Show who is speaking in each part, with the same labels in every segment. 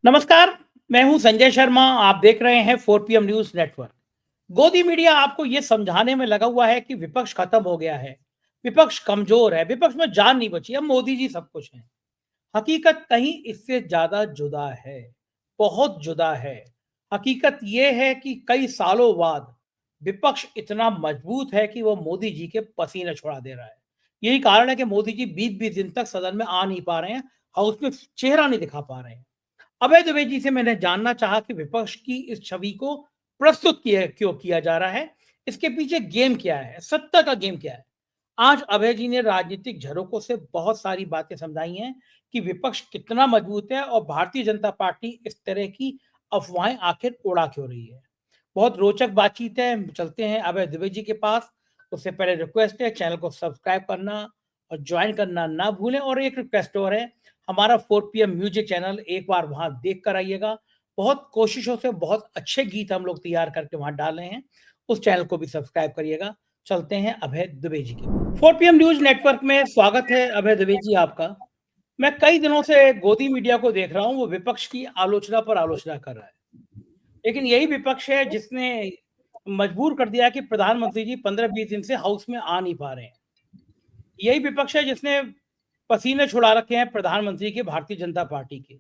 Speaker 1: नमस्कार, मैं हूं संजय शर्मा। आप देख रहे हैं 4 PM न्यूज़ नेटवर्क। गोदी मीडिया आपको ये समझाने में लगा हुआ है कि विपक्ष खत्म हो गया है, विपक्ष कमज़ोर है, विपक्ष में जान नहीं बची, अब मोदी जी सब कुछ हैं। हकीकत कहीं इससे ज़्यादा जुदा है, बहुत जुदा है। हकीकत ये है कि कई सालों बाद विपक्ष इतना मजबूत है कि वो मोदी जी के पसीने छुड़ा दे रहा है। यही कारण है कि मोदी जी 20-20 दिन तक सदन में आ नहीं पा रहे हैं, हाउस में चेहरा नहीं दिखा पा रहे हैं। अभय द्विवेदी जी से मैंने जानना चाहा कि विपक्ष की इस छवि को प्रस्तुत किया क्यों किया जा रहा है, इसके पीछे गेम क्या है, सत्ता का गेम क्या है। आज अभय जी ने राजनीतिक झरोकों से बहुत सारी बातें समझाई हैं कि विपक्ष कितना मजबूत है और भारतीय जनता पार्टी इस तरह की अफवाहें आखिर उड़ा क्यों रही है। बहुत रोचक बातचीत है, चलते हैं अभय द्विवेदी जी के पास। उससे पहले रिक्वेस्ट है, चैनल को सब्सक्राइब करना और ज्वाइन करना ना भूलें। और एक रिक्वेस्ट और है, हमारा 4 PM म्यूजिक चैनल एक बार वहां देख कर आइएगा। बहुत कोशिशों से बहुत अच्छे गीत हम लोग तैयार करके वहां डाल रहे हैं, उस चैनल को भी सब्सक्राइब करिएगा। चलते हैं अभय द्विवेदी जी के 4 PM न्यूज नेटवर्क में। स्वागत है अभय द्विवेदी जी आपका। मैं कई दिनों से गोदी मीडिया को देख रहा हूं, वो विपक्ष की आलोचना पर आलोचना कर रहा है, लेकिन यही विपक्ष है जिसने मजबूर कर दिया है कि प्रधानमंत्री जी 15-20 दिन से हाउस में आ नहीं पा रहे हैं। यही विपक्ष है जिसने पसीने छुड़ा रखे हैं प्रधानमंत्री के, भारतीय जनता पार्टी के।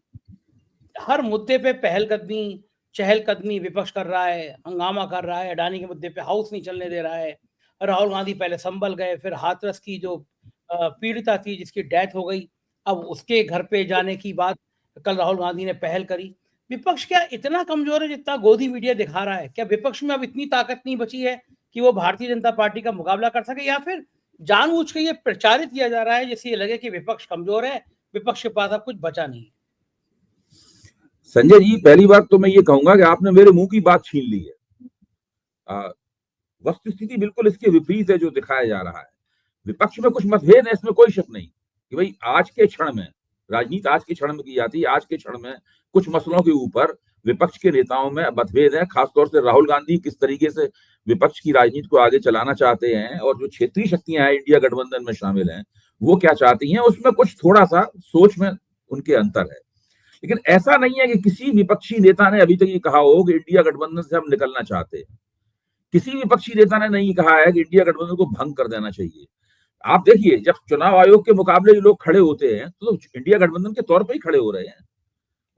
Speaker 1: हर मुद्दे पे पहलकदमी, चहलकदमी विपक्ष कर रहा है, हंगामा कर रहा है। अडानी के मुद्दे पे हाउस नहीं चलने दे रहा है। राहुल गांधी पहले संभल गए, फिर हाथरस की जो पीड़िता थी जिसकी डेथ हो गई, अब उसके घर पे जाने की बात कल राहुल गांधी ने पहल करी। विपक्ष क्या इतना कमजोर है जितना गोदी मीडिया दिखा रहा है? क्या विपक्ष में अब इतनी ताकत नहीं बची है कि वो भारतीय जनता पार्टी का मुकाबला कर सके, या फिर जानबूझ के ये प्रचारित किया जा रहा है जिससे ये लगे कि विपक्ष कमजोर है, विपक्ष के पास अब कुछ बचा नहीं है?
Speaker 2: संजय जी, पहली बात तो मैं ये कहूंगा कि आपने मेरे मुंह की बात छीन ली है। वस्तुस्थिति बिल्कुल इसके विपरीत है जो दिखाया जा रहा है। विपक्ष में कुछ मतभेद है, इसमें कोई शक नहीं कि भाई आज के क्षण में राजनीति आज के क्षण में की जाती है। आज के क्षण में कुछ मसलों के ऊपर विपक्ष के नेताओं में मतभेद है। खासतौर से राहुल गांधी किस तरीके से विपक्ष की राजनीति को आगे चलाना चाहते हैं और जो क्षेत्रीय शक्तियां हैं इंडिया गठबंधन में शामिल हैं वो क्या चाहती हैं, उसमें कुछ थोड़ा सा सोच में उनके अंतर है। लेकिन ऐसा नहीं है कि किसी विपक्षी नेता ने अभी तक ये कहा हो कि इंडिया गठबंधन से हम निकलना चाहते हैं। किसी विपक्षी नेता ने नहीं कहा है कि इंडिया गठबंधन को भंग कर देना चाहिए। आप देखिए, जब चुनाव आयोग के मुकाबले जो लोग खड़े होते हैं तो इंडिया गठबंधन के तौर पर ही खड़े हो रहे हैं।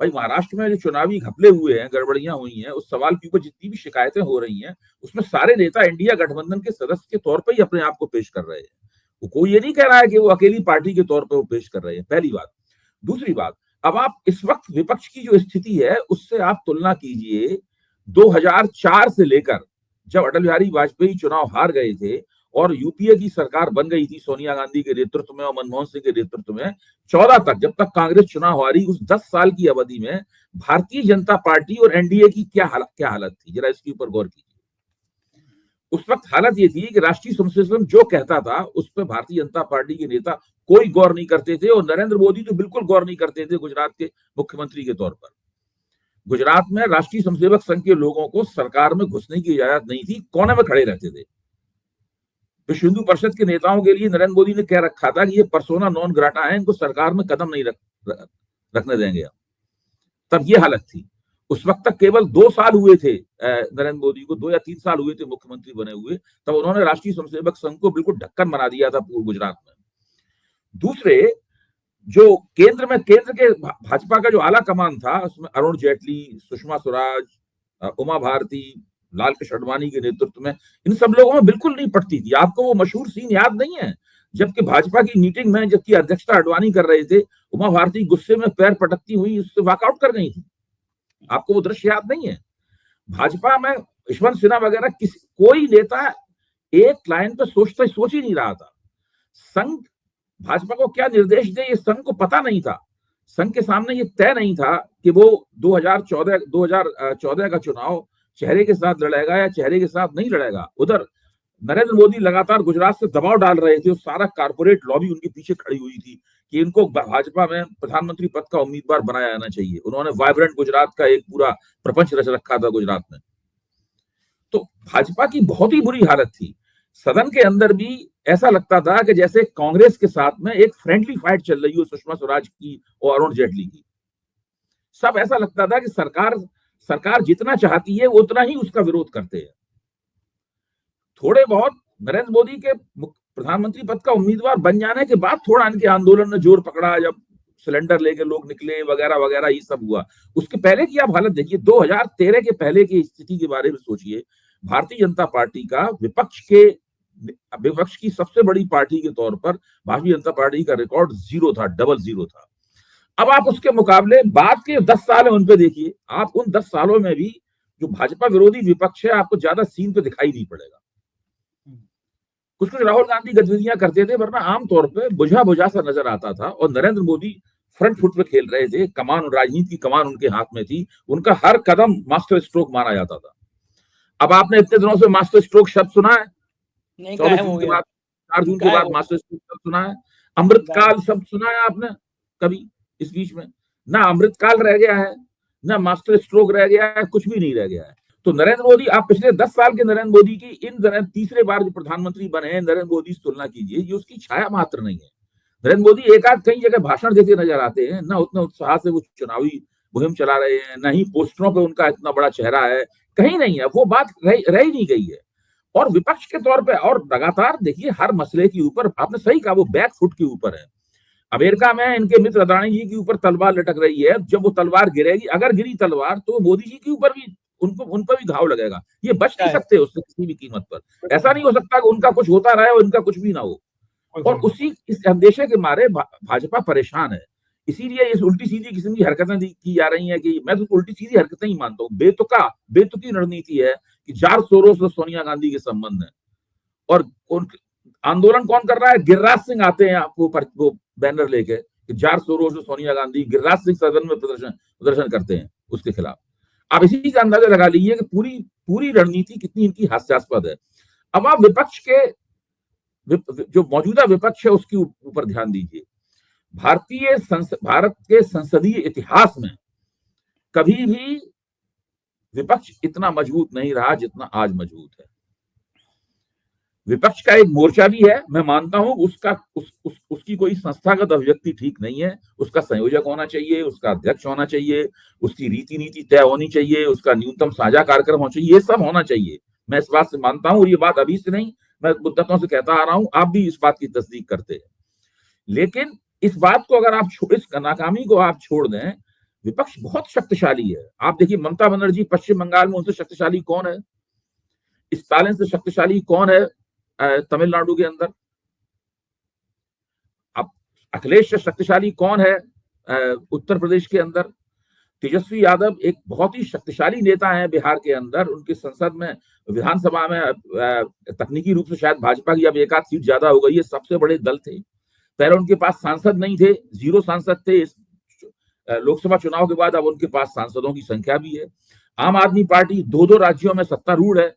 Speaker 2: भाई महाराष्ट्र में जो चुनावी घपले हुए हैं, गड़बड़ियां हुई हैं, उस सवाल के ऊपर जितनी भी शिकायतें हो रही हैं उसमें सारे नेता इंडिया गठबंधन के सदस्य के तौर पर ही अपने आप को पेश कर रहे हैं। वो कोई ये नहीं कह रहा है कि वो अकेली पार्टी के तौर पर वो पेश कर रहे हैं। पहली बात। दूसरी बात, अब आप इस वक्त विपक्ष की जो स्थिति है उससे आप तुलना कीजिए 2004 से लेकर जब अटल बिहारी वाजपेयी चुनाव हार गए थे और यूपीए की सरकार बन गई थी सोनिया गांधी के नेतृत्व में और मनमोहन सिंह के नेतृत्व में, 14 तक जब तक कांग्रेस चुनाव हारी, उस 10 साल की अवधि में भारतीय जनता पार्टी और एनडीए की क्या हालत थी, जरा इसके ऊपर गौर कीजिए। उस वक्त हालत ये थी कि राष्ट्रीय स्वयं सेवक संघ जो कहता था उस पर भारतीय जनता पार्टी के नेता कोई गौर नहीं करते थे, और नरेंद्र मोदी तो बिल्कुल गौर नहीं करते थे गुजरात के मुख्यमंत्री के तौर पर। गुजरात में राष्ट्रीय स्वयंसेवक संघ के लोगों को सरकार में घुसने की इजाजत नहीं थी, कोने में खड़े रहते थे। विश्व हिंदू परिषद के नेताओं के लिए नरेंद्र मोदी ने कह रखा था कि ये पर्सोना नॉन ग्राटा है, इनको सरकार में कदम नहीं रखने देंगे। तब ये हालत थी। उस वक्त तक केवल 2 साल हुए थे नरेंद्र मोदी को, 2 या 3 साल हुए थे मुख्यमंत्री बने हुए, तब उन्होंने राष्ट्रीय स्वयंसेवक संघ को बिल्कुल ढक्कन बना दिया था पूर्व गुजरात में। दूसरे, जो केंद्र के भाजपा का जो आला कमान था उसमें अरुण जेटली, सुषमा स्वराज, उमा भारती, लाल कृष्ण आडवाणी के नेतृत्व में, इन सब लोगों में बिल्कुल नहीं पटती थी। आपको वो मशहूर सीन याद नहीं है जबकि भाजपा की मीटिंग में जबकि अध्यक्षता आडवाणी कर रहे थे, उमा भारती गुस्से में पैर पटकती हुई उससे वॉकआउट कर गई थी? आपको वो दृश्य याद नहीं है? भाजपा में यशवंत सिन्हा वगैरह कोई नेता एक लाइन पे सोच ही नहीं रहा था। संघ भाजपा को क्या निर्देश दे ये संघ को पता नहीं था। संघ के सामने ये तय नहीं था कि वो 2014 का चुनाव चेहरे के साथ लड़ेगा या चेहरे के साथ नहीं लड़ेगा। उधर नरेंद्र मोदी लगातार गुजरात से दबाव डाल रहे थे, सारा कारपोरेट लॉबी उनके पीछे खड़ी हुई थी कि इनको भाजपा में प्रधानमंत्री पद का उम्मीदवार बनाया जाना चाहिए। उन्होंने वाइब्रेंट गुजरात का एक पूरा प्रपंच रच रखा था गुजरात में। तो भाजपा की बहुत ही बुरी हालत थी। सदन के अंदर भी ऐसा लगता था कि जैसे कांग्रेस के साथ में एक फ्रेंडली फाइट चल रही हो सुषमा स्वराज की और अरुण जेटली की। सब ऐसा लगता था कि सरकार जितना चाहती है उतना ही उसका विरोध करते हैं। थोड़े बहुत नरेंद्र मोदी के प्रधानमंत्री पद का उम्मीदवार बन जाने के बाद थोड़ा इनके आंदोलन ने जोर पकड़ा, जब सिलेंडर लेके लोग निकले वगैरह वगैरह, ये सब हुआ। उसके पहले की आप हालत देखिए, 2013 के पहले की स्थिति के बारे में सोचिए। भारतीय जनता पार्टी का विपक्ष की सबसे बड़ी पार्टी के तौर पर भारतीय जनता पार्टी का रिकॉर्ड 0 था, डबल 0 था। अब आप उसके मुकाबले बाद के 10 साल है उन पे देखिए, आप उन 10 सालों में भी जो भाजपा विरोधी विपक्ष है आपको ज्यादा सीन पे दिखाई नहीं पड़ेगा। कुछ कुछ राहुल गांधी गतिविधियां करते थे, वरना आमतौर पे बुझा बुझा सा नजर आता था। और नरेंद्र मोदी फ्रंट फुट पे खेल रहे थे, कमान, राजनीति की कमान उनके हाथ में थी, उनका हर कदम मास्टर स्ट्रोक माना जाता था। अब आपने इतने दिनों से मास्टर स्ट्रोक शब्द सुना है? 24 जून के बाद, 4 जून के बाद मास्टर स्ट्रोक शब्द सुना है? अमृतकाल शब्द सुना है आपने कभी इस बीच में? ना अमृतकाल रह गया है, ना मास्टर स्ट्रोक रह गया है, कुछ भी नहीं रह गया है। तो नरेंद्र मोदी, आप पिछले 10 साल के नरेंद्र मोदी की तीसरे बार जो प्रधानमंत्री बने हैं नरेंद्र मोदी से तुलना कीजिए, ये उसकी छाया मात्र नहीं है। नरेंद्र मोदी एक आध कई जगह भाषण देते नजर आते हैं, ना उतने उत्साह से वो चुनावी मुहिम चला रहे हैं, ना ही पोस्टरों पे उनका इतना बड़ा चेहरा है, कहीं नहीं है, वो बात रह ही नहीं गई है। और विपक्ष के तौर पे और लगातार देखिए हर मसले के ऊपर, आपने सही कहा, वो बैक फुट के ऊपर है। अमेरिका में इनके मित्र अदानी जी के ऊपर तलवार लटक रही है, जब वो तलवार गिरेगी, अगर गिरी तलवार, तो मोदी जी के ऊपर भी, उन पर भी घाव लगेगा। ये बच नहीं सकते उससे किसी भी कीमत पर। ऐसा नहीं हो सकता कि उनका कुछ होता रहे और इनका कुछ भी ना हो। और इस अंदेशे के मारे भाजपा परेशान है। इसीलिए इस उल्टी सीधी किस्म की हरकतें की जा रही हैं, कि मैं तो उल्टी सीधी हरकतें ही मानता हूँ। बेतुकी रणनीति है कि जार सोरोस और सोनिया गांधी के संबंध है। और आंदोलन कौन कर रहा है? गिरिराज सिंह आते हैं वो बैनर लेके, जार सोरोस और सोनिया गांधी। गिरिराज सिंह सदन में प्रदर्शन करते हैं उसके खिलाफ। आप इसी का अंदाजा लगा लीजिए कि पूरी रणनीति कितनी इनकी हास्यास्पद है। अब आप विपक्ष के जो मौजूदा विपक्ष है उसके ऊपर ध्यान दीजिए। भारत के संसदीय इतिहास में कभी भी विपक्ष इतना मजबूत नहीं रहा जितना आज मजबूत है। विपक्ष का एक मोर्चा भी है, मैं मानता हूं, उसकी कोई संस्थागत अभिव्यक्ति ठीक नहीं है। उसका संयोजक होना चाहिए, उसका अध्यक्ष होना चाहिए, उसकी रीति नीति तय होनी चाहिए, उसका न्यूनतम साझा कार्यक्रम होना चाहिए, ये सब होना चाहिए। मैं इस बात से मानता हूं, और ये बात अभी से नहीं, मैं मुद्दतों से कहता आ रहा हूं, आप भी इस बात की तस्दीक करते हैं। लेकिन इस बात को अगर आप इस नाकामी को आप छोड़ दें, विपक्ष बहुत शक्तिशाली है। आप देखिए ममता बनर्जी पश्चिम बंगाल में, उनसे शक्तिशाली कौन है? स्टालिन से शक्तिशाली कौन है तमिलनाडु के अंदर? अब अखिलेश से शक्तिशाली कौन है उत्तर प्रदेश के अंदर? तेजस्वी यादव एक बहुत ही शक्तिशाली नेता है बिहार के अंदर। उनकी संसद में, विधानसभा में तकनीकी रूप से शायद भाजपा की अब एक आध सीट ज्यादा हो गई है, सबसे बड़े दल थे। पहले उनके पास सांसद नहीं थे, 0 सांसद थे। इस लोकसभा चुनाव के बाद अब उनके पास सांसदों की संख्या भी है। आम आदमी पार्टी 2 राज्यों में सत्तारूढ़ है।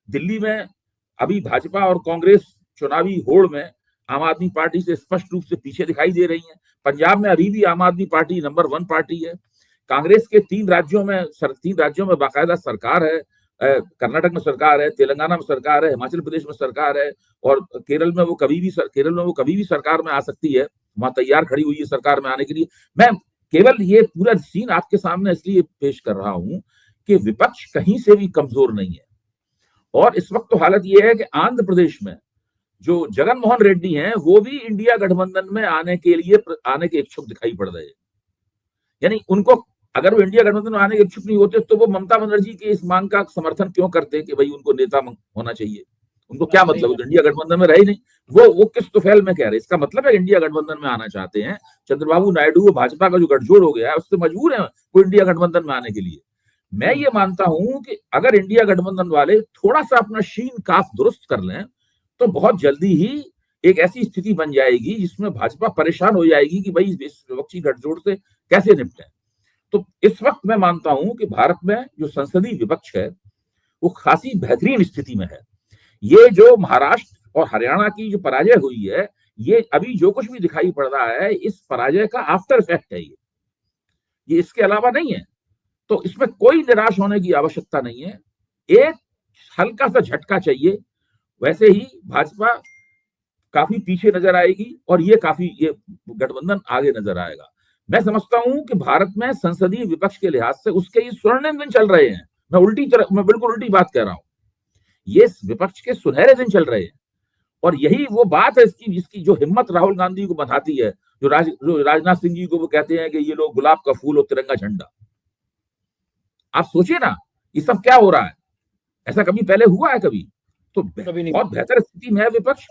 Speaker 2: दिल्ली में अभी भाजपा और कांग्रेस चुनावी होड़ में आम आदमी पार्टी से स्पष्ट रूप से पीछे दिखाई दे रही है। पंजाब में अभी भी आम आदमी पार्टी नंबर 1 पार्टी है। कांग्रेस के 3 राज्यों में बाकायदा सरकार है। कर्नाटक में सरकार है, तेलंगाना में सरकार है, हिमाचल प्रदेश में सरकार है, और केरल में वो कभी भी सरकार में आ सकती है। वहां तैयार खड़ी हुई है सरकार में आने के लिए। मैं केवल ये पूरा सीन आपके सामने इसलिए पेश कर रहा हूं कि विपक्ष कहीं से भी कमजोर नहीं है। और इस वक्त तो हालत यह है कि आंध्र प्रदेश में जो जगन मोहन रेड्डी हैं, वो भी इंडिया गठबंधन में आने के इच्छुक दिखाई पड़ रहे हैं। यानी उनको, अगर वो इंडिया गठबंधन में आने के इच्छुक नहीं होते तो वो ममता बनर्जी के इस मांग का समर्थन क्यों करते कि भाई उनको नेता होना चाहिए? उनको क्या मतलब? इंडिया गठबंधन में रहे नहीं, वो किस तुफैल में कह रहे? इसका मतलब है इंडिया गठबंधन में आना चाहते हैं। चंद्रबाबू नायडू, वो भाजपा का जो गठजोड़ हो गया है, उससे मजबूर है वो इंडिया गठबंधन में आने के लिए। मैं ये मानता हूं कि अगर इंडिया गठबंधन वाले थोड़ा सा अपना शीन काफ दुरुस्त कर लें तो बहुत जल्दी ही एक ऐसी स्थिति बन जाएगी जिसमें भाजपा परेशान हो जाएगी कि भाई इस विपक्षी गठजोड़ से कैसे निपटें। तो इस वक्त मैं मानता हूं कि भारत में जो संसदीय विपक्ष है वो खासी बेहतरीन स्थिति में है। ये जो महाराष्ट्र और हरियाणा की जो पराजय हुई है, ये अभी जो कुछ भी दिखाई पड़ रहा है, इस पराजय का आफ्टर इफेक्ट है। ये इसके अलावा नहीं है। तो इसमें कोई निराश होने की आवश्यकता नहीं है। एक हल्का सा झटका चाहिए, वैसे ही भाजपा काफी पीछे नजर आएगी और ये गठबंधन आगे नजर आएगा। मैं समझता हूं कि भारत में संसदीय विपक्ष के लिहाज से उसके ये स्वर्णिम दिन चल रहे हैं। मैं बिल्कुल उल्टी बात कह रहा हूं। ये विपक्ष के सुनहरे दिन चल रहे हैं, और यही वो बात है इसकी जिसकी जो हिम्मत राहुल गांधी को बंधाती है, जो राजनाथ सिंह जी को वो कहते हैं कि ये लोग गुलाब का फूल और तिरंगा झंडा। आप सोचिए ना, ये सब क्या हो रहा है? ऐसा कभी पहले हुआ है कभी? तो बहुत बेहतर स्थिति में है विपक्ष।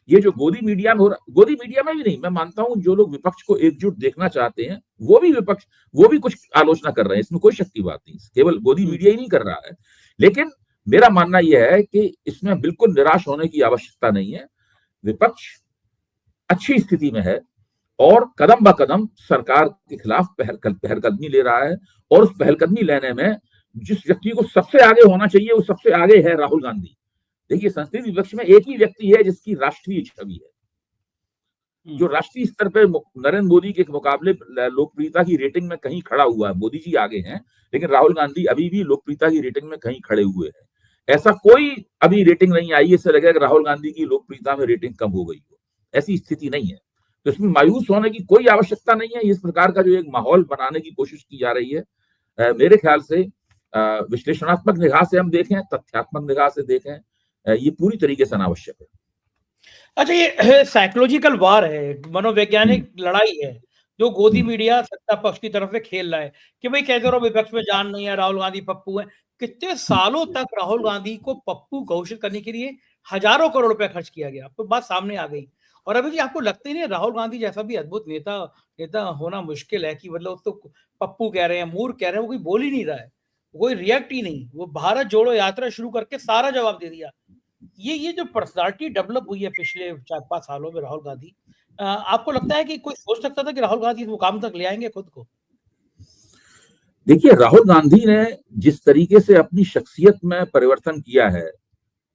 Speaker 2: ये जो गोदी मीडिया में हो रहा, गोदी मीडिया में भी नहीं, मैं मानता हूं जो लोग विपक्ष को एकजुट देखना चाहते हैं वो भी कुछ आलोचना कर रहे हैं, इसमें कोई शक की बात नहीं, केवल गोदी मीडिया ही नहीं कर रहा है। लेकिन मेरा मानना यह है कि इसमें बिल्कुल निराश होने की आवश्यकता नहीं है। विपक्ष अच्छी स्थिति में है और कदम ब कदम सरकार के खिलाफ पहलकदमी ले रहा है, और उस पहलकदमी लेने में जिस व्यक्ति को सबसे आगे होना चाहिए वो सबसे आगे है राहुल गांधी। देखिए, संसदीय विपक्ष में एक ही व्यक्ति है जिसकी राष्ट्रीय छवि है, जो राष्ट्रीय स्तर पर नरेंद्र मोदी के मुकाबले लोकप्रियता की रेटिंग में कहीं खड़ा हुआ है। मोदी जी आगे हैं, लेकिन राहुल गांधी अभी भी लोकप्रियता की रेटिंग में कहीं खड़े हुए हैं। ऐसा कोई अभी रेटिंग नहीं आई इससे लगेगा कि राहुल गांधी की लोकप्रियता में रेटिंग कम हो गई हो, ऐसी स्थिति नहीं है। तो इसमें मायूस होने की कोई आवश्यकता नहीं है। इस प्रकार का जो एक माहौल बनाने की कोशिश की जा रही है, मेरे ख्याल से विश्लेषणात्मक निगाह से हम देखें, तथ्यात्मक निगाह से देखें, ये पूरी तरीके से अनावश्यक है।
Speaker 1: अच्छा, ये साइकोलॉजिकल वार है, मनोवैज्ञानिक लड़ाई है जो गोदी मीडिया सत्ता पक्ष की तरफ से खेल रहा है कि भाई कहते रहो विपक्ष में जान नहीं है, राहुल गांधी पप्पू है। कितने सालों तक राहुल गांधी को पप्पू घोषित करने के लिए हजारों करोड़ रुपए खर्च किया गया, तो बात सामने आ गई। और अभी आपको लगता ही नहीं राहुल गांधी जैसा भी अद्भुत नेता होना मुश्किल है कि मतलब तो पप्पू कह रहे हैं, मूर्ख कह रहे हैं, वो कोई बोल ही नहीं रहा है, कोई रिएक्ट ही नहीं। वो भारत जोड़ो यात्रा शुरू करके सारा जवाब दे दिया। ये जो पर्सनालिटी डेवलप हुई है पिछले 4-5 सालों में राहुल गांधी, आपको लगता है कि कोई सोच सकता था कि राहुल गांधी इस मुकाम तक ले आएंगे खुद को?
Speaker 2: देखिए, राहुल गांधी ने जिस तरीके से अपनी शख्सियत में परिवर्तन किया है,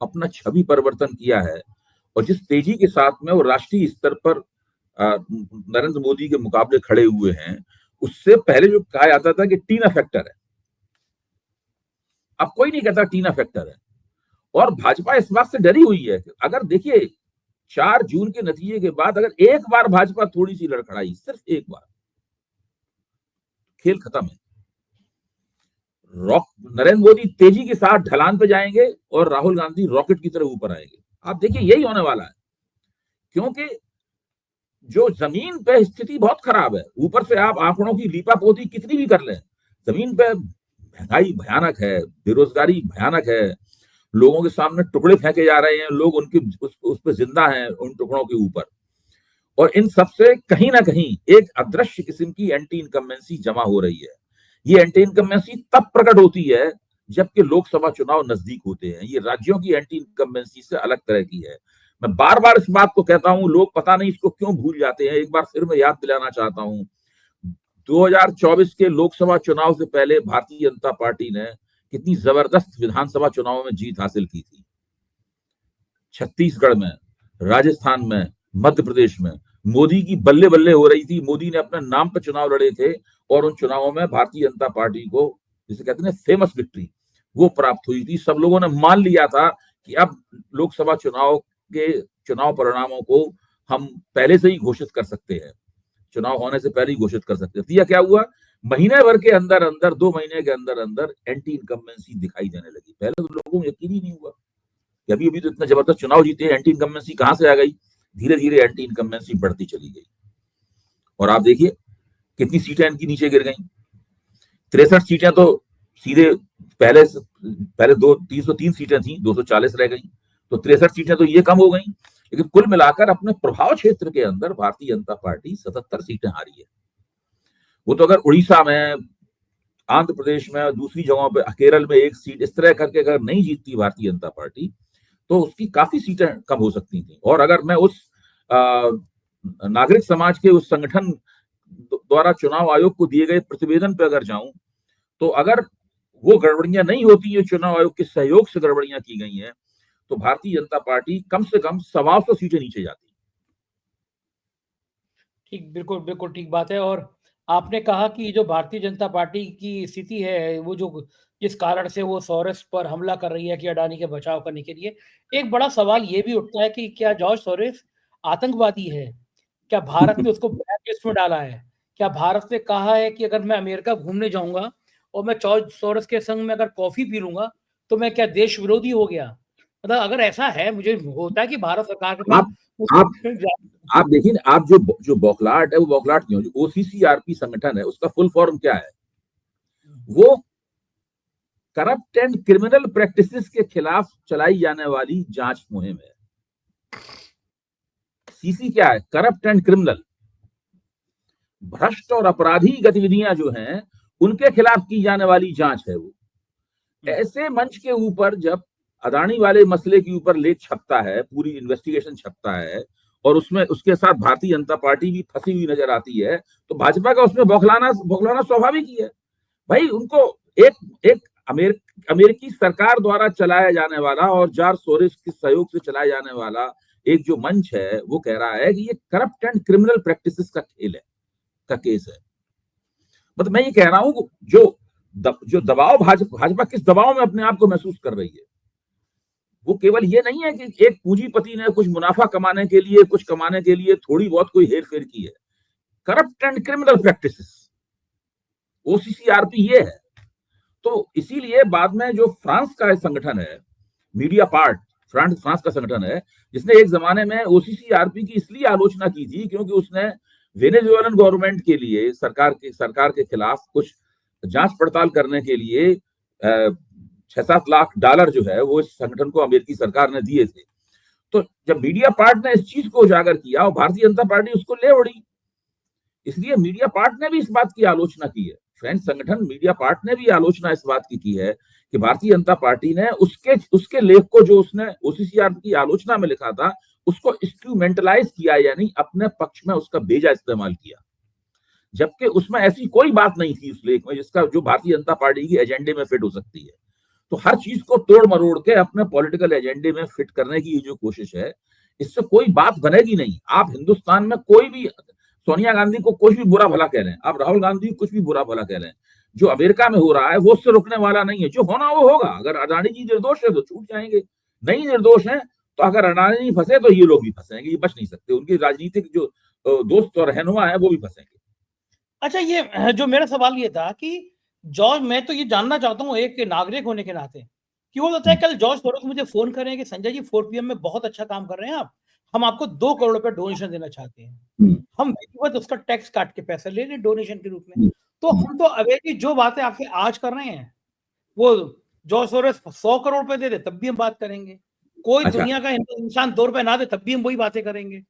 Speaker 2: अपना छवि परिवर्तन किया है, और जिस तेजी के साथ में वो राष्ट्रीय स्तर पर नरेंद्र मोदी के मुकाबले खड़े हुए हैं, उससे पहले जो कहा जाता था कि टीना फैक्टर है, अब कोई नहीं कहता टीना फैक्टर है। और भाजपा इस बात से डरी हुई है। अगर देखिए 4 जून के नतीजे के बाद अगर एक बार भाजपा थोड़ी सी लड़खड़ाई, सिर्फ एक बार, खेल खत्म है। नरेंद्र मोदी तेजी के साथ ढलान पे जाएंगे और राहुल गांधी रॉकेट की तरह ऊपर आएंगे। आप देखिए यही होने वाला है, क्योंकि जो जमीन पे स्थिति बहुत खराब है। ऊपर से आप आंकड़ों की लीपापोती कितनी भी कर लें, जमीन पे महंगाई भयानक है, बेरोजगारी भयानक है, लोगों के सामने टुकड़े फेंके जा रहे हैं, लोग उनके उस पर जिंदा हैं उन टुकड़ों के ऊपर। और इन सब से कहीं ना कहीं एक अदृश्य किस्म की एंटी इनकम्बेंसी जमा हो रही है। ये एंटी इनकम्बेंसी तब प्रकट होती है जबकि लोकसभा चुनाव नजदीक होते हैं। ये राज्यों की एंटी इनकम्बेंसी से अलग तरह की है। मैं बार बार इस बात को कहता हूं, लोग पता नहीं इसको क्यों भूल जाते हैं। एक बार फिर मैं याद दिलाना चाहता हूं, 2024 के लोकसभा चुनाव से पहले भारतीय जनता पार्टी ने कितनी जबरदस्त विधानसभा चुनावों में जीत हासिल की थी। छत्तीसगढ़ में, राजस्थान में, मध्य प्रदेश में मोदी की बल्ले बल्ले हो रही थी। मोदी ने अपने नाम पर चुनाव लड़े थे और उन चुनावों में भारतीय जनता पार्टी को, जिसे कहते हैं फेमस विक्ट्री, वो प्राप्त हुई थी। सब लोगों ने मान लिया था कि अब लोकसभा चुनाव के चुनाव परिणामों को हम पहले से ही घोषित कर सकते हैं, चुनाव होने से पहले ही घोषित कर सकते हैं। क्या हुआ, महीने भर के अंदर अंदर, 2 महीने के अंदर अंदर एंटी इनकम्बेंसी दिखाई देने लगी। पहले तो लोगों को यकीन ही नहीं हुआ कि अभी तो इतना जबरदस्त चुनाव जीते, एंटी इनकम्बेंसी कहां से आ गई। धीरे धीरे एंटी इनकम्बेंसी बढ़ती चली गई और आप देखिए कितनी सीटें इनकी नीचे गिर गई। 63 सीटें तो सीधे पहले 303 सीटें थी, 240 रह गई, तो 63 सीटें तो ये कम हो गई। लेकिन कुल मिलाकर अपने प्रभाव क्षेत्र के अंदर भारतीय जनता पार्टी 77 सीटें हारी है। वो तो अगर उड़ीसा में, आंध्र प्रदेश में, दूसरी जगहों पे, केरल में 1 सीट इस तरह करके अगर नहीं जीतती भारतीय जनता पार्टी तो उसकी काफी सीटें कम हो सकती थी। और अगर मैं उस नागरिक समाज के उस संगठन द्वारा चुनाव आयोग को दिए गए प्रतिवेदन पे अगर जाऊं, तो अगर वो गड़बड़ियां नहीं होती, ये चुनाव आयोग के सहयोग से गड़बड़ियां की गई हैं, तो भारतीय जनता पार्टी कम से कम 125 सीटें नीचे जाती।
Speaker 1: ठीक, बिल्कुल बिल्कुल ठीक बात है। और आपने कहा कि जो भारतीय जनता पार्टी की स्थिति है, वो जो जिस कारण से वो सोरेस पर हमला कर रही है कि अडानी के बचाव करने के लिए, एक बड़ा सवाल ये भी उठता है कि क्या जॉर्ज सोरेस आतंकवादी है? क्या भारत ने उसको ब्लैक लिस्ट में डाला है? क्या भारत ने कहा है कि अगर मैं अमेरिका घूमने जाऊंगा और मैं जॉर्ज सोरोस के संग में अगर कॉफी पी लूंगा तो मैं क्या देश विरोधी हो गया? मतलब अगर ऐसा है, मुझे होता है कि भारत सरकार के पास
Speaker 2: आप आप आप देखिए ना, आप जो जो बौखलाहट है वो बौखलाहट क्यों? जो ओसीसीआरपी संगठन है उसका फुल फॉर्म क्या है? वो करप्ट एंड क्रिमिनल प्रैक्टिसेस के खिलाफ चलाई जाने वाली जांच मुहिम है। सीसी क्या है? करप्ट एंड क्रिमिनल, भ्रष्ट और अपराधी गतिविधियां जो हैं उनके खिलाफ की जाने वाली जांच है वो। ऐसे मंच के ऊपर जब अदानी वाले मसले के ऊपर लेख छपता है, पूरी इन्वेस्टिगेशन छपता है और उसमें उसके साथ भारतीय जनता पार्टी भी फंसी हुई नजर आती है, तो भाजपा का उसमें बौखलाना स्वाभाविक ही है। भाई उनको एक अमेरिकी सरकार द्वारा चलाया जाने वाला और जॉर्ज सोरोस के सहयोग से चलाया जाने वाला एक जो मंच है वो कह रहा है कि ये करप्ट एंड क्रिमिनल प्रैक्टिसेस का खेल है, का केस है। मतलब मैं ये कह रहा हूं जो दबाव भाजपा किस दबाव में अपने आप को महसूस कर रही है, वो केवल ये नहीं है कि एक पूंजीपति ने कुछ मुनाफा कमाने के लिए, कुछ कमाने के लिए थोड़ी बहुत कोई हेर फेर की है। Corrupt and criminal practices, OCCRP ये है। तो इसीलिए बाद में जो फ्रांस का संगठन है, मीडिया पार्ट, फ्रांस का संगठन है, जिसने एक जमाने में ओसीसीआरपी की इसलिए आलोचना की थी क्योंकि उसने वेनेजुएलन गवर्नमेंट के लिए, सरकार के खिलाफ कुछ जांच पड़ताल करने के लिए 6-7 लाख डॉलर जो है वो इस संगठन को अमेरिकी सरकार ने दिए थे। तो जब मीडिया पार्ट ने इस चीज को उजागर किया और भारतीय जनता पार्टी उसको ले उड़ी, इसलिए मीडिया पार्ट ने भी इस बात की आलोचना की है। फ्रेंच संगठन मीडिया पार्ट ने भी आलोचना इस बात की है कि भारतीय जनता पार्टी ने उसके लेख को, जो उसने ओसीसीआरपी की आलोचना में लिखा था, उसको इंस्ट्रूमेंटलाइज किया, यानी अपने पक्ष में उसका बेजा इस्तेमाल किया, जबकि उसमें ऐसी कोई बात नहीं थी उस लेख में जिसका जो भारतीय जनता पार्टी की एजेंडे में फिट हो सकती है। तो हर चीज को तोड़ मरोड़ के अपने पॉलिटिकल एजेंडे में फिट करने की जो कोशिश है, इससे कोई बात बनेगी नहीं। आप हिंदुस्तान में कोई भी, सोनिया गांधी को कुछ भी बुरा भला कह लें, आप राहुल गांधी को कुछ भी बुरा भला कह लें, जो अमेरिका में हो रहा है वो उससे रुकने वाला नहीं है। जो होना वो होगा। अगर अडानी जी निर्दोष है तो छूट जाएंगे, नहीं निर्दोष है तो अगर अडानी नहीं फंसे तो ये लोग भी फंसेंगे, ये बच नहीं सकते। उनके राजनीतिक जो दोस्त और रहनुमा है वो भी फंसेंगे।
Speaker 1: अच्छा, ये जो मेरा सवाल ये था कि जॉर्ज, मैं तो ये जानना चाहता हूँ एक नागरिक होने के नाते कि वो होता है, कल जॉर्ज सोरोस मुझे फोन कर रहे हैं कि संजय जी 4 PM में बहुत अच्छा काम कर रहे हैं आप, हम आपको 2 करोड़ रुपए डोनेशन देना चाहते हैं। हम विधिवत उसका टैक्स काट के पैसे ले लें डोनेशन के रूप में। तो हम तो अवेदी जो बातें आपसे आज कर रहे हैं, वो जॉर्ज सोरोस 100 करोड़ रुपए दे दे तब भी हम बात करेंगे। कोई
Speaker 2: अच्छा,
Speaker 1: दुनिया का इंसान 2 रुपए ना दे तब भी हम वही बातें करेंगे।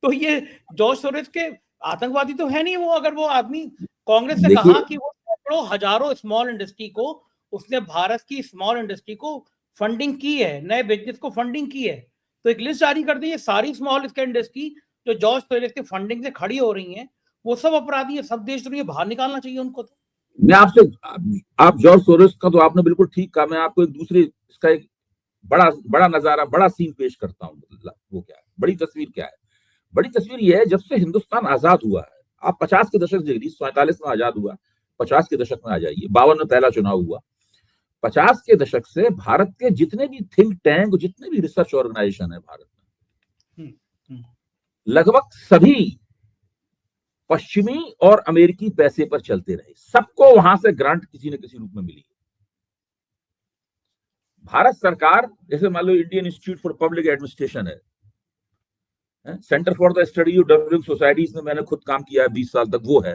Speaker 1: तो ये जॉर्ज सोरोस के आतंकवादी तो है नहीं वो। अगर वो आदमी कांग्रेस ने कहा कि वो सैकड़ों हजारों स्मॉल इंडस्ट्री को, उसने भारत की स्मॉल इंडस्ट्री को फंडिंग की है, नए बिजनेस को फंडिंग की है, तो एक लिस्ट जारी कर दी है सारी स्मॉल स्केल इंडस्ट्री जो जॉर्ज सोरोस की फंडिंग से खड़ी हो रही हैं, वो सब अपराधी है, सब देशद्रोही, बाहर निकालना चाहिए उनको। तो
Speaker 2: मैं आपसे, आप जॉर्ज सोरोस का तो आपने बिल्कुल ठीक कहा। मैं आपको एक दूसरे इसका एक बड़ा नजारा, बड़ा सीन पेश करता हूँ। वो क्या है, बड़ी तस्वीर क्या है? बड़ी तस्वीर ये है, जब से हिंदुस्तान आजाद हुआ है, आप 50 के दशक देखिए, 47 में आजाद हुआ, 50 के दशक में आ जाइए, 52 में पहला चुनाव हुआ। 50 के दशक से भारत के जितने भी थिंक टैंक, जितने भी रिसर्च ऑर्गेनाइजेशन है भारत में, लगभग सभी पश्चिमी और अमेरिकी पैसे पर चलते रहे। सबको वहां से ग्रांट किसी न किसी रूप में मिली। भारत सरकार, जैसे मान लो Indian institute for public administration है, centre for the study of developing societies में मैंने खुद काम किया है 20 साल तक, वो है।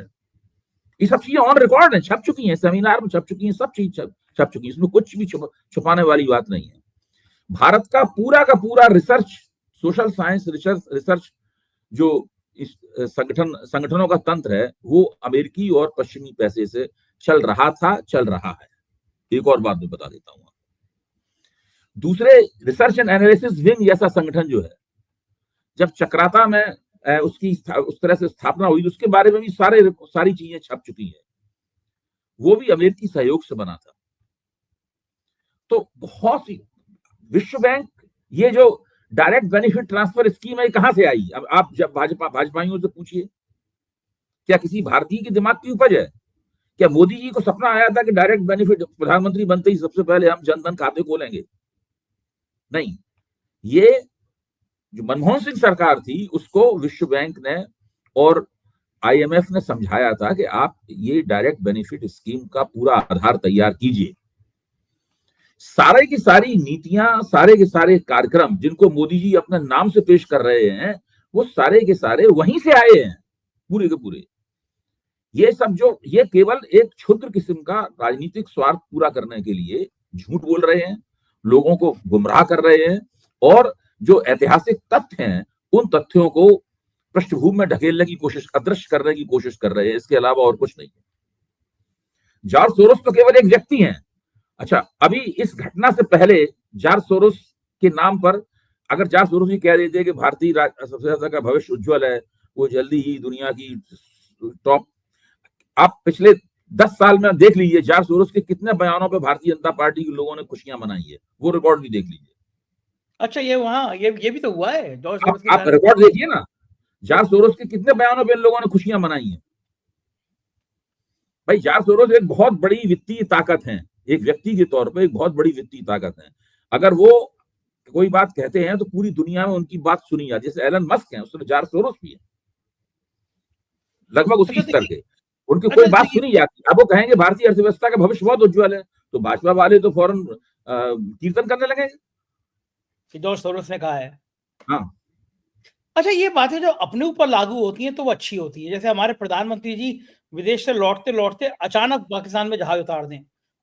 Speaker 2: ये सब चीजें ऑन रिकॉर्ड है, छप चुकी हैं, सेमिनार में छप चुकी हैं, सब चीज छप चुकी है। इसमें कुछ भी छुपाने वाली बात नहीं है। भारत का पूरा रिसर्च, सोशल साइंस रिसर्च जो इस संगठनों का तंत्र है, वो अमेरिकी और पश्चिमी पैसे से चल रहा था, चल रहा है। एक और बात मैं बता देता हूं। दूसरे, रिसर्च एंड एनालिसिस विंग जैसा संगठन जो है, जब चक्राता में उसकी उस तरह से स्थापना हुई, उसके बारे में भी सारी चीजें छप चुकी है। वो भी अमेरिकी सहयोग से बना था। तो बहुत सी, विश्व बैंक, ये जो डायरेक्ट बेनिफिट ट्रांसफर स्कीम है, कहां से आई? अब आप जब भाजपाइयों से पूछिए, क्या किसी भारतीय के दिमाग की उपज है? क्या मोदी जी को सपना आया था कि डायरेक्ट बेनिफिट, प्रधानमंत्री बनते ही सबसे पहले हम जनधन खाते खोलेंगे? नहीं। ये जो मनमोहन सिंह सरकार थी, उसको विश्व बैंक ने और आईएमएफ ने समझाया था कि आप ये डायरेक्ट बेनिफिट स्कीम का पूरा आधार तैयार कीजिए। सारे की सारी नीतियां, सारे के सारे कार्यक्रम जिनको मोदी जी अपने नाम से पेश कर रहे हैं, वो सारे के सारे वहीं से आए हैं, पूरे के पूरे। ये सब जो, ये केवल एक क्षुद्र किस्म का राजनीतिक स्वार्थ पूरा करने के लिए झूठ बोल रहे हैं, लोगों को गुमराह कर रहे हैं, और जो ऐतिहासिक तथ्य हैं उन तथ्यों को पृष्ठभूमि में ढकेलने की कोशिश, अदृश्य करने की कोशिश कर रहे हैं। इसके अलावा और कुछ नहीं है। जॉर्ज सोरोस तो केवल एक व्यक्ति हैं। अच्छा, अभी इस घटना से पहले जॉर्ज सोरोस के नाम पर अगर जॉर्ज सोरोस ही कह देते कि भारतीय सबसे ज्यादा का भविष्य उज्जवल है, वो जल्दी ही दुनिया की टॉप, आप पिछले 10 साल में देख लीजिए जॉर्ज सोरोस के कितने बयानों पे भारतीय जनता पार्टी के लोगों ने खुशियां मनाई है, वो रिकॉर्ड भी देख लीजिए।
Speaker 1: अच्छा, ये वहाँ ये भी तो हुआ है जॉर्ज सोरोस के
Speaker 2: आप रिकॉर्ड देखिए ना, जॉर्ज सोरोस के कितने बयानों पे इन लोगों ने खुशियां मनाई है। भाई, जॉर्ज सोरोस एक बहुत बड़ी वित्तीय ताकत है, एक व्यक्ति के तौर पर एक बहुत बड़ी वित्तीय ताकत है। अगर वो कोई बात कहते हैं तो पूरी दुनिया में उनकी बात सुनी जाती है। जैसे एलन मस्क है, उसमें जॉर्ज सोरोस भी है, लगभग उसी स्तर के, उनकी कोई बात सुनी जाती है। अब वो कहेंगे भारतीय अर्थव्यवस्था का भविष्य बहुत उज्जवल है, तो भाजपा वाले तो फौरन कीर्तन करने लगेंगे
Speaker 1: कि जॉर्ज सोरोस ने कहा है।
Speaker 2: हाँ।
Speaker 1: अच्छा, ये बातें जो अपने ऊपर लागू होती हैं तो वो अच्छी होती है। जैसे हमारे प्रधानमंत्री जी विदेश से लौटते लौटते अचानक पाकिस्तान में जहाज उतार दें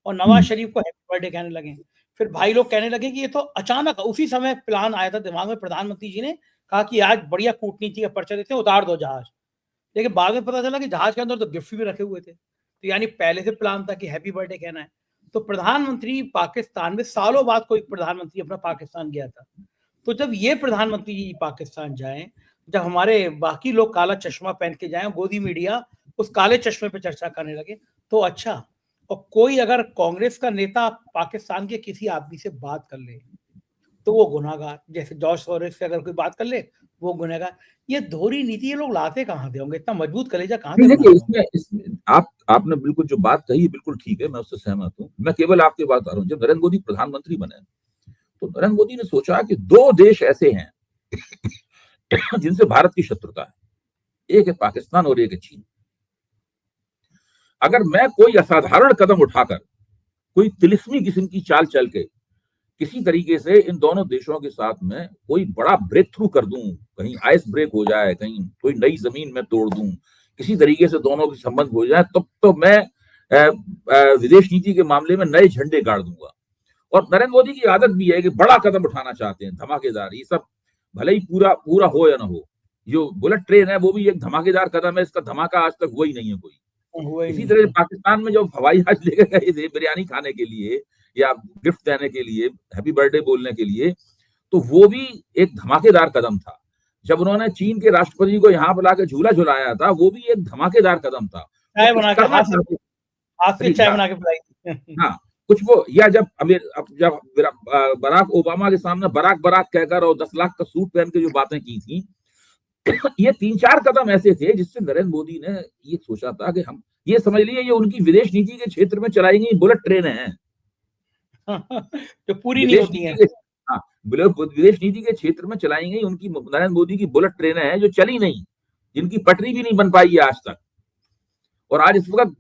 Speaker 1: और नवाज शरीफ को हैप्पी बर्थडे कहने लगे, फिर भाई लोग कहने लगे कि ये तो अचानक उसी समय प्लान आया था दिमाग में, प्रधानमंत्री जी ने कहा कि आज बढ़िया कूटनीति का पर्चा देते हैं, उतार दो जहाज। लेकिन बाद में पता चला कि जहाज के अंदर तो गिफ्ट भी रखे हुए थे, तो यानी पहले से प्लान था कि हैप्पी बर्थडे कहना है। तो प्रधानमंत्री पाकिस्तान में, सालों बाद कोई प्रधानमंत्री अपना पाकिस्तान गया था, तो जब ये प्रधानमंत्री जी पाकिस्तान जाएं, जब हमारे बाकी लोग काला चश्मा पहन के जाएं, गोदी मीडिया उस काले चश्मे पे चर्चा करने लगे, तो अच्छा। और कोई अगर कांग्रेस का नेता पाकिस्तान के किसी आदमी से बात कर ले तो वो गुनाहगार, जैसे जॉर्ज सोरोस से अगर कोई बात कर ले वो गुनहगार। ये दोहरी नीति ये लोग लाते कहाँ से होंगे? इतना मजबूत कलेजा कहाँ से
Speaker 2: देखिए,
Speaker 1: बनाते होंगे?
Speaker 2: इसमें आपने बिल्कुल जो बात कही बिल्कुल ठीक है, मैं उससे सहमत हूँ। मैं केवल आपकी बात कर रहा हूँ, जब नरेंद्र मोदी प्रधानमंत्री बने तो नरेंद्र मोदी ने सोचा कि 2 देश ऐसे हैं जिनसे भारत की शत्रुता है, एक है पाकिस्तान और एक है चीन। अगर मैं कोई असाधारण कदम उठाकर, कोई तिलिस्मी किस्म की चाल चल के किसी तरीके से इन दोनों देशों के साथ में कोई बड़ा ब्रेक थ्रू कर दूं, कहीं आइस ब्रेक हो जाए, कहीं कोई नई जमीन में तोड़ दूं, किसी तरीके से दोनों के संबंध हो जाए, तब तो मैं विदेश नीति के मामले में नए झंडे गाड़ दूंगा। और नरेंद्र मोदी की आदत भी है कि बड़ा कदम उठाना चाहते हैं, धमाकेदार। ये सब भले ही पूरा हो या ना हो, जो बुलेट ट्रेन है वो भी एक धमाकेदार कदम है, इसका धमाका आज तक हुआ ही नहीं है कोई। इसी तरह पाकिस्तान में जब हवाई जहाज लेकर गए थे बिरयानी खाने के लिए या गिफ्ट देने के लिए, हैप्पी बर्थडे बोलने के लिए, तो वो भी एक धमाकेदार कदम था। जब उन्होंने चीन के राष्ट्रपति को यहाँ बुला के झूला झुलाया था, वो भी एक धमाकेदार कदम था।
Speaker 1: चाय बना के, हाथ से चाय बना के पिलाई।
Speaker 2: हाँ, कुछ वो, या जब बराक ओबामा के सामने बराक कहकर और 10 लाख का सूट पहन के जो बातें की थी, ये 3-4 कदम ऐसे थे जिससे नरेंद्र मोदी ने ये सोचा था कि हम ये समझ लिए ये उनकी विदेश नीति के क्षेत्र में चलाई गई बुलेट ट्रेन है
Speaker 1: जो पूरी नहीं होती है।
Speaker 2: हाँ, विदेश नीति के क्षेत्र में चलाई गई उनकी नरेंद्र मोदी की बुलेट ट्रेन है जो चली नहीं, जिनकी पटरी भी नहीं बन पाई है आज तक। और आज इस वक्त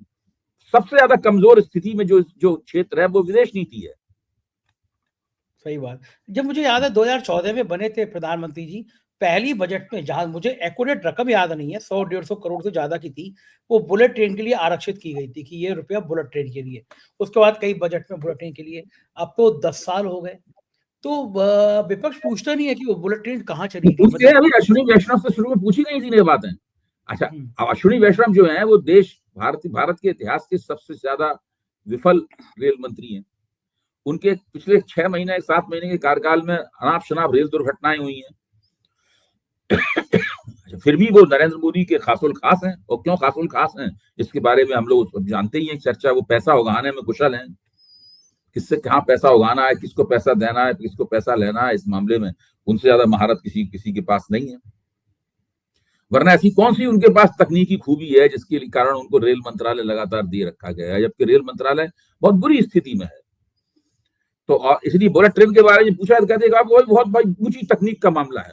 Speaker 2: सबसे ज्यादा कमजोर स्थिति में जो क्षेत्र है वो विदेश नीति है।
Speaker 1: सही बात। जब मुझे याद है 2014 में बने थे प्रधानमंत्री जी, पहली बजट में, जहां मुझे एक्यूरेट रकम याद नहीं है, 100-150 करोड़ से ज्यादा की थी, वो बुलेट ट्रेन के लिए आरक्षित की गई थी कि ये रुपया बुलेट ट्रेन के लिए। उसके बाद कई बजट में बुलेट ट्रेन के लिए। अब तो 10 साल हो गए, तो विपक्ष पूछता नहीं है कि वो बुलेट ट्रेन कहाँ चली थी।
Speaker 2: पूछते हैं, अभी अश्विनी वैष्णव से शुरू में पूछी गई थी ये बातें। अच्छा, अब अश्विनी वैष्णव जो है वो भारत के इतिहास के सबसे ज्यादा विफल रेल मंत्री हैं। उनके पिछले 6 महीने 7 महीने के कार्यकाल में अनाप शनाप रेल दुर्घटनाएं हुई हैं। फिर भी वो नरेंद्र मोदी के खासुल खास हैं। और क्यों खासुल खास हैं इसके बारे में हम लोग जानते ही हैं चर्चा। वो पैसा उगाने में कुशल हैं, किससे कहाँ पैसा उगाना है, किसको पैसा देना है, किसको पैसा लेना है, इस मामले में उनसे ज्यादा महारत किसी के पास नहीं है। वरना ऐसी कौन सी उनके पास तकनीकी खूबी है जिसके कारण उनको रेल मंत्रालय लगातार दे रखा गया है, जबकि रेल मंत्रालय बहुत बुरी स्थिति में है। तो इसलिए बुलेट ट्रेन के बारे में पूछा तो कहते हैं बहुत ऊंची तकनीक का मामला है,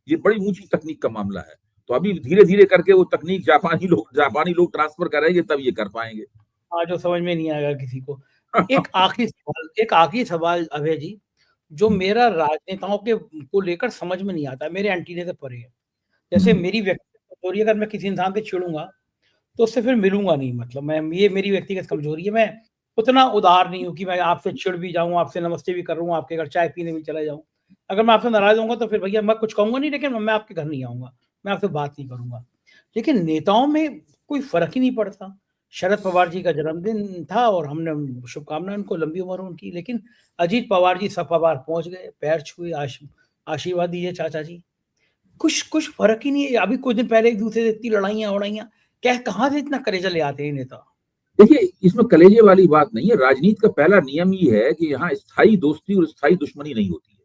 Speaker 2: ये बड़ी ऊंची तकनीक का मामला है। तो अभी धीरे धीरे करके वो तकनीक जापानी लोग ट्रांसफर करेंगे, तब ये कर पाएंगे।
Speaker 1: हाँ, जो समझ में नहीं आएगा किसी को। एक आखिरी सवाल अभय जी, जो मेरा राजनेताओं के को लेकर समझ में नहीं आता, मेरे एंटीने से परे है। जैसे मेरी व्यक्तिगत कमजोरी, अगर मैं किसी इंसान से चिढ़ूंगा तो उससे फिर मिलूंगा नहीं, मतलब ये मेरी व्यक्तिगत कमजोरी है। मैं उतना उदार नहीं हूँ कि मैं आपसे चिढ़ भी जाऊं, आपसे नमस्ते भी कर रहा हूँ, आपके घर चाय पीने भी चला जाऊं। अगर मैं आपसे नाराज होऊंगा तो फिर भैया मैं कुछ कहूंगा नहीं, लेकिन मैं आपके घर नहीं आऊंगा, मैं आपसे बात नहीं करूंगा। लेकिन नेताओं में कोई फर्क ही नहीं पड़ता। शरद पवार जी का जन्मदिन था और हमने शुभकामनाएं उनको, लंबी उम्र उनकी, लेकिन अजीत पवार जी सपा बार पहुंच गए, पैर छुए, आशीर्वाद दीजिए चाचा जी। कुछ फर्क ही नहीं है। अभी कुछ दिन पहले एक दूसरे से इतनी लड़ाइयां उड़ाइयां, क्या कहाँ से इतना कलेजा ले आते हैं नेता?
Speaker 2: देखिए, इसमें कलेजे वाली बात नहीं है। राजनीति का पहला नियम ही है कि यहाँ स्थायी दोस्ती और स्थायी दुश्मनी नहीं होती है।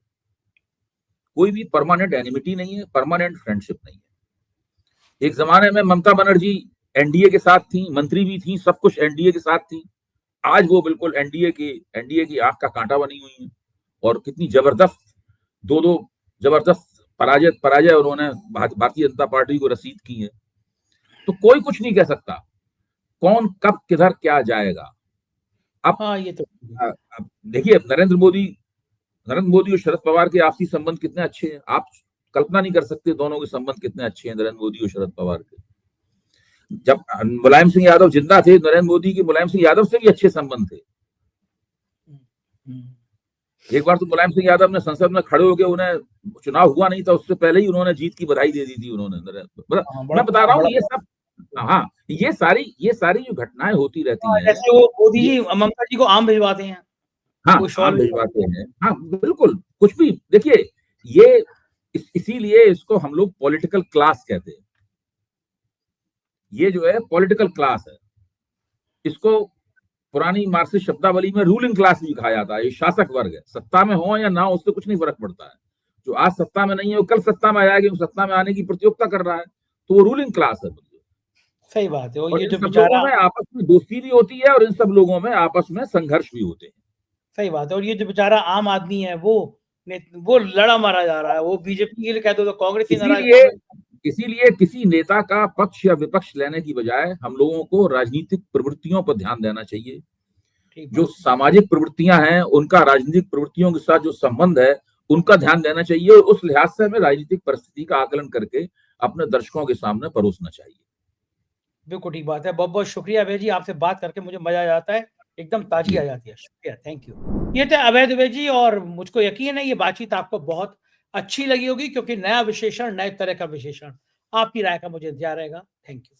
Speaker 2: कोई भी परमानेंट एनिमिटी नहीं है, परमानेंट फ्रेंडशिप नहीं है। एक जमाने में ममता बनर्जी एनडीए के साथ थी, मंत्री भी थी, सब कुछ एनडीए के साथ थी। आज वो बिल्कुल एनडीए की आंख का कांटा बनी हुई है। और कितनी जबरदस्त दो जबरदस्त पराजय उन्होंने भारतीय जनता पार्टी को रसीद की है। तो कोई कुछ नहीं कह सकता कौन कब किधर क्या जाएगा। अब
Speaker 1: हाँ, ये तो
Speaker 2: देखिए, नरेंद्र मोदी और शरद पवार के आपसी संबंध कितने अच्छे हैं। आप कल्पना नहीं कर सकते दोनों के संबंध कितने अच्छे हैं, नरेंद्र मोदी और शरद पवार के। जब मुलायम सिंह यादव जिंदा थे, नरेंद्र मोदी के मुलायम सिंह यादव से भी अच्छे संबंध थे। एक बार तो मुलायम सिंह यादव ने संसद में खड़े होकर, उन्हें चुनाव हुआ नहीं था उससे पहले ही उन्होंने जीत की बधाई दे दी थी उन्होंने। मैं बता रहा हूँ ये सब, हाँ, ये सारी जो घटनाएं होती रहती हैं,
Speaker 1: जैसे वो मोदी जी ममता जी को आम भिजवाते हैं,
Speaker 2: हाँ, आम भिजवाते हैं, हाँ बिल्कुल, कुछ भी। देखिए, ये इसीलिए इसको हम लोग पॉलिटिकल क्लास कहते हैं। ये जो है पॉलिटिकल क्लास है। इसको पुरानी मार्क्सिस्ट शब्दावली में रूलिंग क्लास भी कहा जाता है। ये शासक वर्ग है, सत्ता में हो या ना हो उससे कुछ नहीं फर्क पड़ता है। जो आज सत्ता में नहीं है वो कल सत्ता में आएगा, क्योंकि सत्ता में आने की प्रतियोगिता कर रहा है, तो वो रूलिंग क्लास है।
Speaker 1: सही बात है। और ये
Speaker 2: इन
Speaker 1: जो
Speaker 2: सब लोगों में आपस में दोस्ती भी होती है और इन सब लोगों में आपस में संघर्ष भी होते हैं।
Speaker 1: सही बात है। और ये जो बेचारा आम आदमी है वो लड़ा मारा जा रहा है। वो बीजेपी के लिए कह दो तो कांग्रेस ही नाराज।
Speaker 2: इसीलिए किसी नेता का पक्ष या विपक्ष लेने की बजाय हम लोगों को राजनीतिक प्रवृत्तियों पर ध्यान देना चाहिए। जो सामाजिक प्रवृत्तियां हैं उनका राजनीतिक प्रवृत्तियों के साथ जो संबंध है उनका ध्यान देना चाहिए, और उस लिहाज से हमें राजनीतिक परिस्थिति का आकलन करके अपने दर्शकों के सामने परोसना चाहिए।
Speaker 1: बिल्कुल ठीक बात है। बहुत बहुत शुक्रिया अभय जी, आपसे बात करके मुझे मजा आ जाता है, एकदम ताजगी आ जाती है। शुक्रिया, थैंक यू। ये थे अभय दुबे जी, और मुझको यकीन है ये बातचीत आपको बहुत अच्छी लगी होगी, क्योंकि नया विशेषण, नए तरह का विशेषण, आपकी राय का मुझे इंतजार रहेगा। Thank you.